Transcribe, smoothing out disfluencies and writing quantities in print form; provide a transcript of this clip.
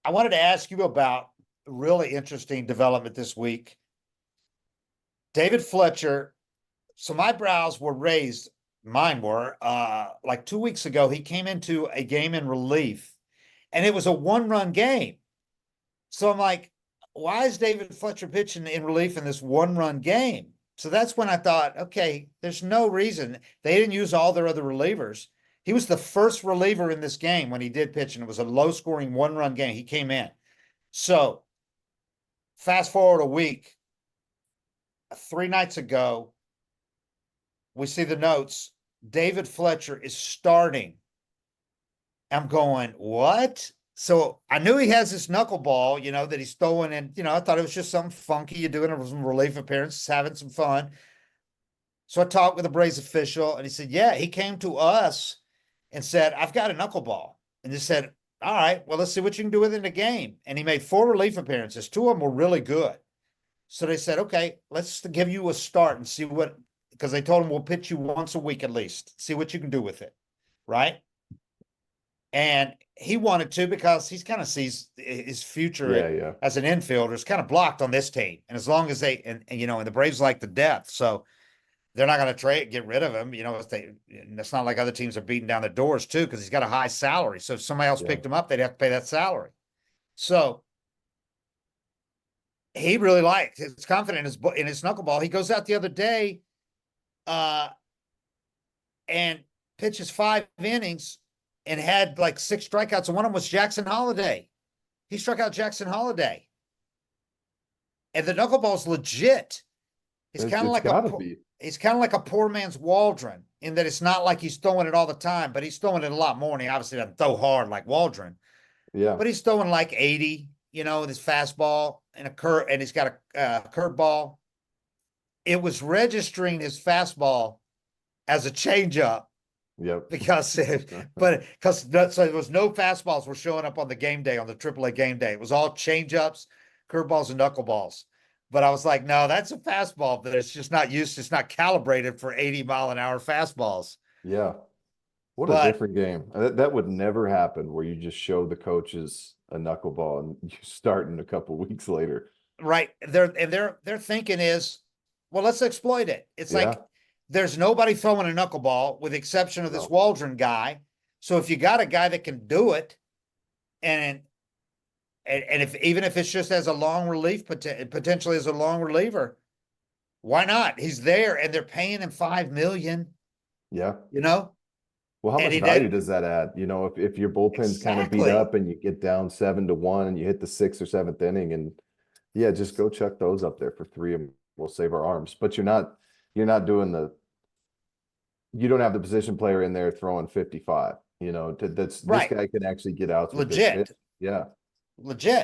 I wanted to ask you about a really interesting development this week. David Fletcher. So my brows were raised. Mine were like 2 weeks ago. He came into a game in relief, and it was a one-run game. So I'm like, why is David Fletcher pitching in relief in this one-run game? So that's when I thought, okay, there's no reason. They didn't use all their other relievers. He was the first reliever in this game when he did pitch, and it was a low-scoring one-run game. He came in. So fast forward a week, 3 nights ago, we see the notes. David Fletcher is starting. I'm going, what? So I knew he has this knuckleball, that he's throwing, and I thought it was just something funky you doing some relief appearances, having some fun. So I talked with the Braves official, and he said, yeah, he came to us and said, I've got a knuckleball. And they said, all right, well, let's see what you can do with it in the game. And he made 4 relief appearances. 2 of them were really good. So they said, okay, let's give you a start and see what, because they told him we'll pitch you once a week at least, see what you can do with it. Right. And he wanted to because he's kind of sees his future as an infielder is kind of blocked on this team. And as long as they, and the Braves like the depth. So they're not going to get rid of him. It's not like other teams are beating down the doors too, because he's got a high salary. So if somebody else picked him up, they'd have to pay that salary. So he really liked, he's confident in his knuckleball. He goes out the other day and pitches 5 innings and had like 6 strikeouts. And one of them was Jackson Holiday. He struck out Jackson Holiday. And the knuckleball's legit. He's kind of like a poor man's Waldron in that it's not like he's throwing it all the time, but he's throwing it a lot more. And he obviously doesn't throw hard like Waldron. Yeah. But he's throwing like 80, with his fastball and and he's got a curveball. It was registering his fastball as a changeup. Yep. Because so there was no fastballs were showing up on the game day, on the AAA game day. It was all changeups, curveballs, and knuckleballs. But I was like, no, that's a fastball, but it's just not used. It's not calibrated for 80-mile-an-hour fastballs. Yeah. What a different game. That would never happen where you just show the coaches a knuckleball and you start in a couple weeks later. Right. Their thinking is, well, let's exploit it. It's like there's nobody throwing a knuckleball with the exception of this Waldron guy. So if you got a guy that can do it, and if even if it's just as a long relief, potentially as a long reliever, why not? He's there, and they're paying him $5 million. Yeah. Well, how much value does that add? If your bullpen's kind of beat up and you get down 7-1 and you hit the 6th or 7th inning, and just go chuck those up there for 3 and we'll save our arms. But you're not doing you don't have the position player in there throwing 55. This guy can actually get out. Legit. Yeah. Legit.